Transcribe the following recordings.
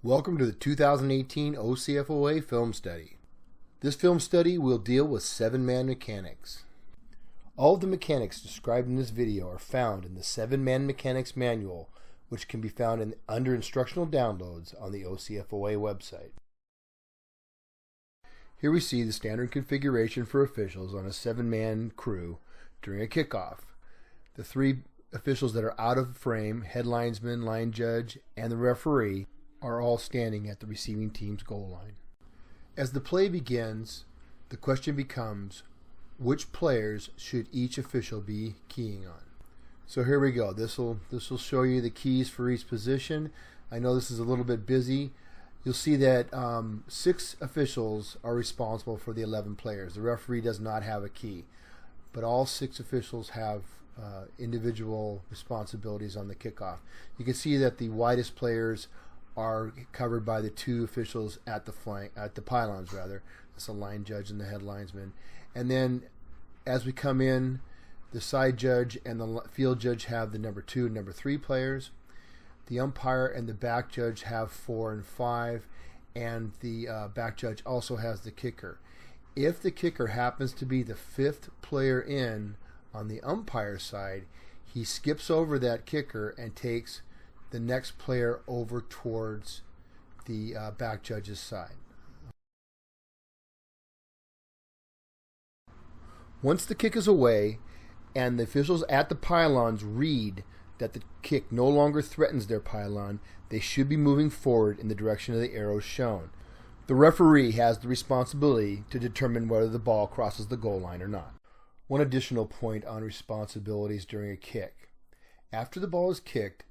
Welcome to the 2018 OCFOA film study. This film study will deal with 7-man mechanics. All of the mechanics described in this video are found in the 7-man mechanics manual, which can be found under instructional downloads on the OCFOA website. Here we see the standard configuration for officials on a 7-man crew during a kickoff. The 3 officials that are out of frame, head linesman, line judge, and the referee, are all standing at the receiving team's goal line. As the play begins, the question becomes, which players should each official be keying on? So here we go. This will show you the keys for each position. I know this is a little bit busy. You'll see that 6 officials are responsible for the 11 players. The referee does not have a key, but all 6 officials have individual responsibilities on the kickoff. You can see that the widest players are covered by the 2 officials at the pylons rather. That's the line judge and the head linesman. And then as we come in, the side judge and the field judge have the number 2 and number 3 players. The umpire and the back judge have 4 and 5, and the back judge also has the kicker. If the kicker happens to be the 5th player in on the umpire side, he skips over that kicker and takes the next player over towards the back judge's side. Once the kick is away and the officials at the pylons read that the kick no longer threatens their pylon, they should be moving forward in the direction of the arrows shown. The referee has the responsibility to determine whether the ball crosses the goal line or not. One additional point on responsibilities during a kick. After the ball is kicked,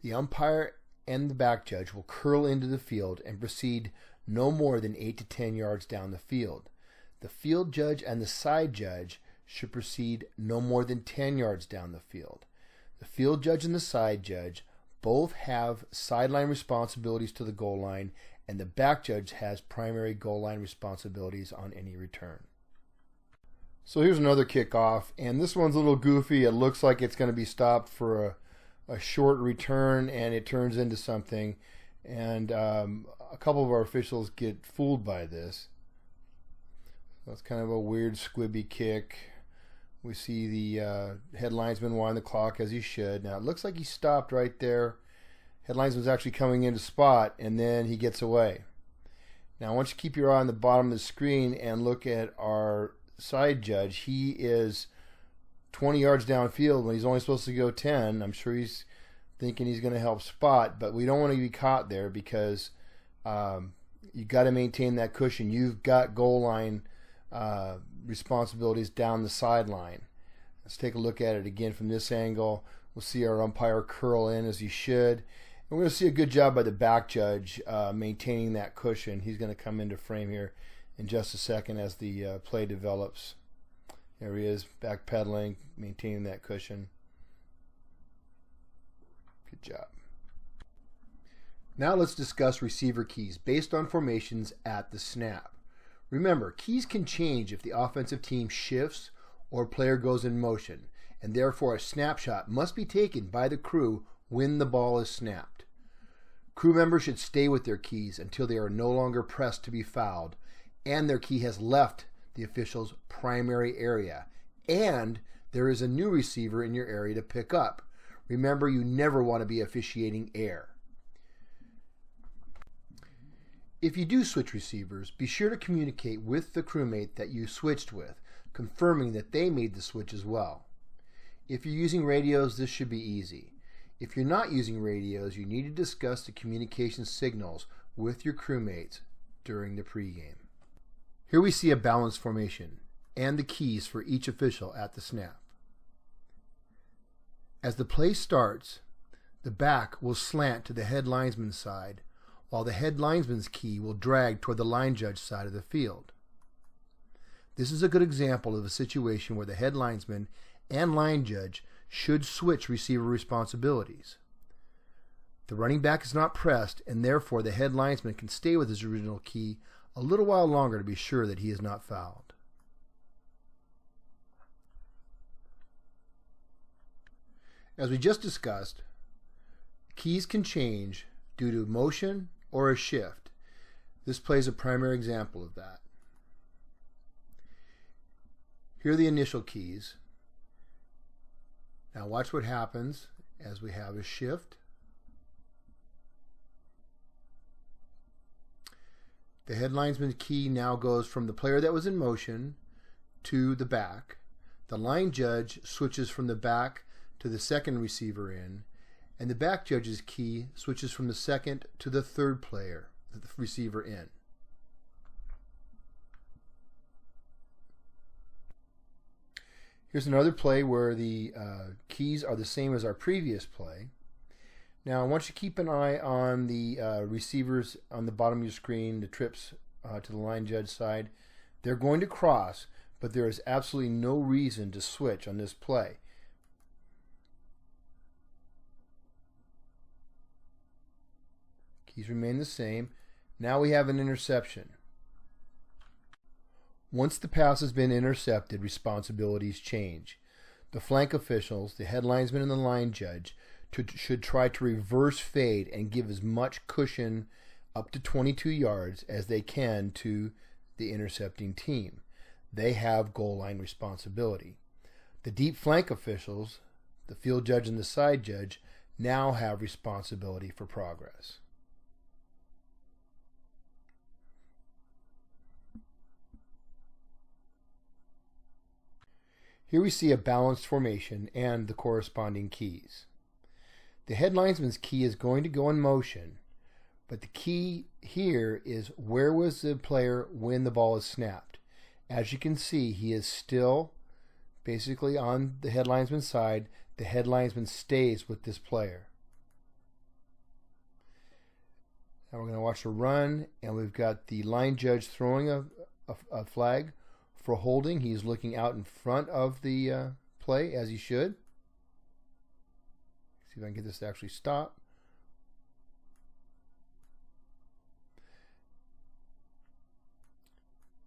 the umpire and the back judge will curl into the field and proceed no more than 8 to 10 yards down the field. The field judge and the side judge should proceed no more than 10 yards down the field. The field judge and the side judge both have sideline responsibilities to the goal line, and the back judge has primary goal line responsibilities on any return. So here's another kickoff, and this one's a little goofy. It looks like it's going to be stopped for a short return, and it turns into something, and a couple of our officials get fooled by this. That's kind of a weird squibby kick. We see the head linesman wind the clock as he should. Now it looks like he stopped right there. Head linesman's actually coming into spot, and then he gets away. Now I want you to keep your eye on the bottom of the screen and look at our side judge. He is 20 yards downfield when he's only supposed to go 10. I'm sure he's thinking he's going to help spot, but we don't want to be caught there because you got to maintain that cushion. You've got goal line responsibilities down the sideline. Let's take a look at it again from this angle. We'll see our umpire curl in as he should. And we're going to see a good job by the back judge maintaining that cushion. He's going to come into frame here in just a second as the play develops. There he is, backpedaling, maintaining that cushion. Good job. Now let's discuss receiver keys based on formations at the snap. Remember, keys can change if the offensive team shifts or a player goes in motion, and therefore a snapshot must be taken by the crew when the ball is snapped. Crew members should stay with their keys until they are no longer pressed to be fouled, and their key has left the official's primary area, and there is a new receiver in your area to pick up. Remember, you never want to be officiating air. If you do switch receivers, be sure to communicate with the crewmate that you switched with, confirming that they made the switch as well. If you're using radios, this should be easy. If you're not using radios, you need to discuss the communication signals with your crewmates during the pregame. Here we see a balanced formation and the keys for each official at the snap. As the play starts, the back will slant to the head linesman's side, while the head linesman's key will drag toward the line judge side of the field. This is a good example of a situation where the head linesman and line judge should switch receiver responsibilities. The running back is not pressed, and therefore the head linesman can stay with his original key a little while longer to be sure that he is not fouled. As we just discussed, keys can change due to motion or a shift. This play is a primary example of that. Here are the initial keys. Now watch what happens as we have a shift. The head linesman key now goes from the player that was in motion to the back. The line judge switches from the back to the second receiver in, and the back judge's key switches from the second to the third player, the receiver in. Here's another play where the keys are the same as our previous play. Now I want you to keep an eye on the receivers on the bottom of your screen, the trips to the line judge side. They're going to cross, but there is absolutely no reason to switch on this play. Keys remain the same. Now we have an interception. Once the pass has been intercepted, responsibilities change. The flank officials, the head linesman and the line judge, should try to reverse fade and give as much cushion up to 22 yards as they can to the intercepting team. They have goal line responsibility. The deep flank officials, the field judge and the side judge, now have responsibility for progress. Here we see a balanced formation and the corresponding keys. The head linesman's key is going to go in motion, but the key here is where was the player when the ball is snapped. As you can see, he is still basically on the head linesman's side. The head linesman stays with this player. Now we're going to watch a run, and we've got the line judge throwing a flag for holding. He's looking out in front of the play, as he should. See if I can get this to actually stop.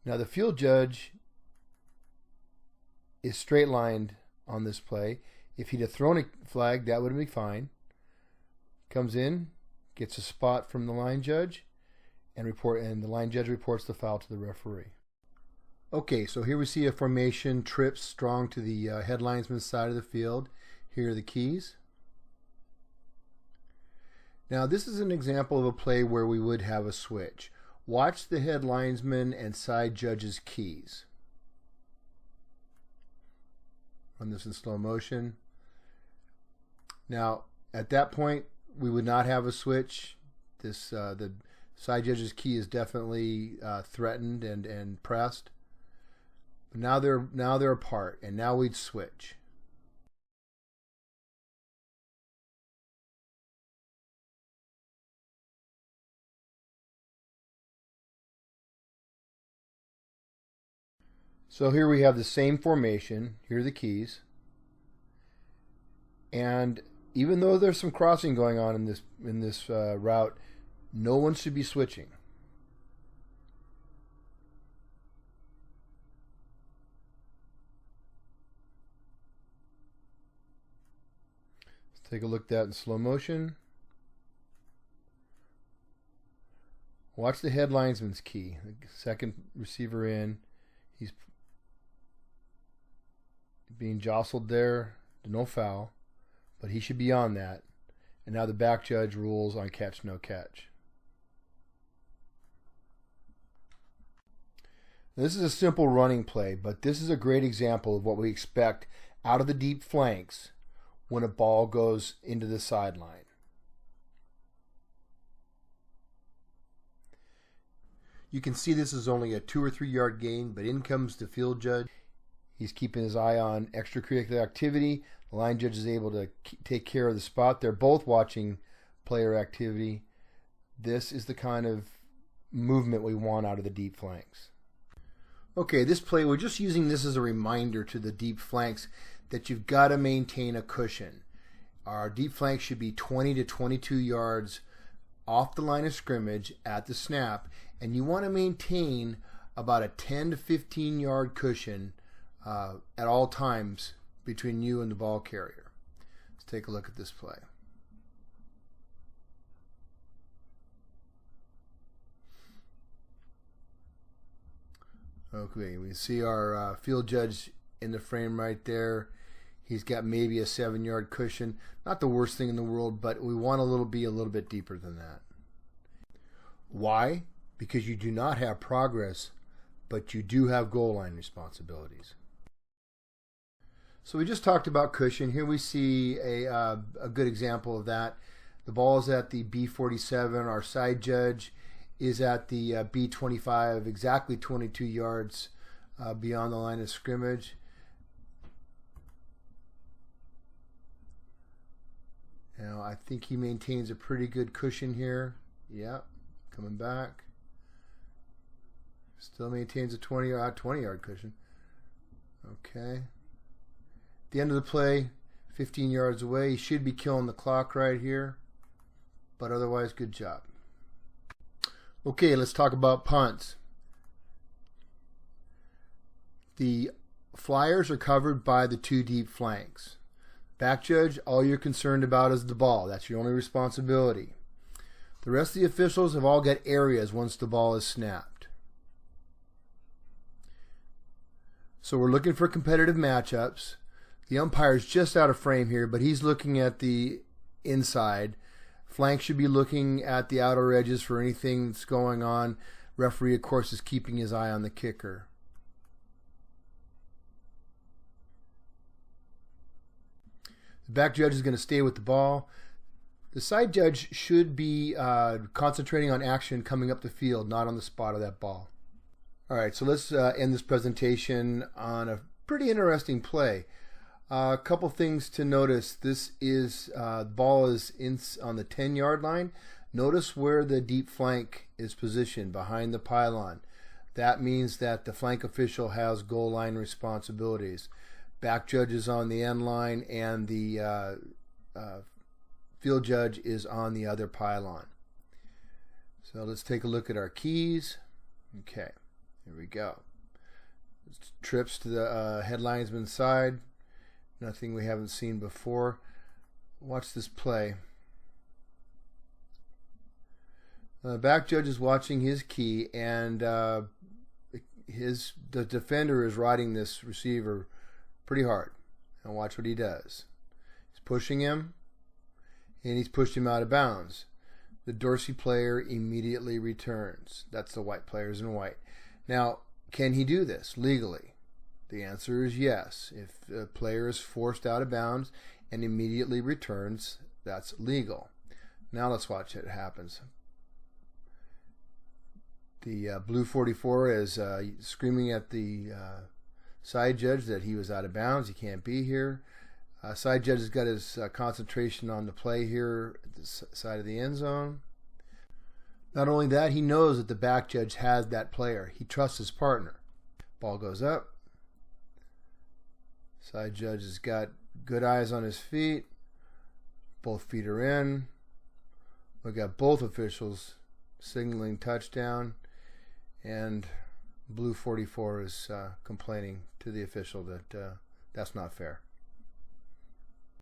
Now the field judge is straight lined on this play. If he'd have thrown a flag, that would have been fine. Comes in, gets a spot from the line judge, and the line judge reports the foul to the referee. Okay, so here we see a formation, trips strong to the head linesman's side of the field. Here are the keys. Now this is an example of a play where we would have a switch. Watch the head linesman and side judge's keys. Run this in slow motion. Now at that point we would not have a switch. This the side judge's key is definitely threatened and pressed. But now they're apart, and now we'd switch. So here we have the same formation. Here are the keys. And even though there's some crossing going on in this route, no one should be switching. Let's take a look at that in slow motion. Watch the head linesman's key. The second receiver in. He's being jostled there, no foul, but he should be on that. And now the back judge rules on catch, no catch. Now, this is a simple running play, but this is a great example of what we expect out of the deep flanks when a ball goes into the sideline. You can see this is only a 2 or 3 yard gain, but in comes the field judge. He's keeping his eye on extracurricular activity. The line judge is able to take care of the spot. They're both watching player activity. This is the kind of movement we want out of the deep flanks. Okay, this play, we're just using this as a reminder to the deep flanks that you've got to maintain a cushion. Our deep flank should be 20 to 22 yards off the line of scrimmage at the snap, and you want to maintain about a 10 to 15 yard cushion at all times between you and the ball carrier. Let's take a look at this play. Okay, we see our field judge in the frame right there. He's got maybe a 7-yard cushion. Not the worst thing in the world, but we want to be a little bit deeper than that. Why? Because you do not have progress, but you do have goal line responsibilities. So we just talked about cushion. Here we see a good example of that. The ball is at the B47. Our side judge is at the B25, exactly 22 yards beyond the line of scrimmage. Now, I think he maintains a pretty good cushion here. Yep, coming back. Still maintains a 20-yard cushion. Okay. At the end of the play, 15 yards away. He should be killing the clock right here. But otherwise, good job. Okay, let's talk about punts. The flyers are covered by the 2 deep flanks. Back judge, all you're concerned about is the ball. That's your only responsibility. The rest of the officials have all got areas once the ball is snapped. So we're looking for competitive matchups. The umpire's just out of frame here, but he's looking at the inside. Flank should be looking at the outer edges for anything that's going on. Referee, of course, is keeping his eye on the kicker. The back judge is going to stay with the ball. The side judge should be concentrating on action coming up the field, not on the spot of that ball. All right, so let's end this presentation on a pretty interesting play. A couple things to notice. This is the ball is on the 10-yard line. Notice where the deep flank is positioned, behind the pylon. That means that the flank official has goal line responsibilities. Back judge is on the end line, and the field judge is on the other pylon. So let's take a look at our keys. Okay, here we go. Trips to the head linesman's side. Nothing we haven't seen before. Watch this play. The back judge is watching his key, and the defender is riding this receiver pretty hard. And watch what he does. He's pushing him, and he's pushed him out of bounds. The Dorsey player immediately returns. That's the white players in white. Now, can he do this legally? The answer is yes. If a player is forced out of bounds and immediately returns, that's legal. Now let's watch it happens. The blue 44 is screaming at the side judge that he was out of bounds. He can't be here. Side judge has got his concentration on the play here at the side of the end zone. Not only that, he knows that the back judge has that player. He trusts his partner. Ball goes up. Side judge has got good eyes on his feet. Both feet are in. We've got both officials signaling touchdown. And blue 44 is complaining to the official that that's not fair.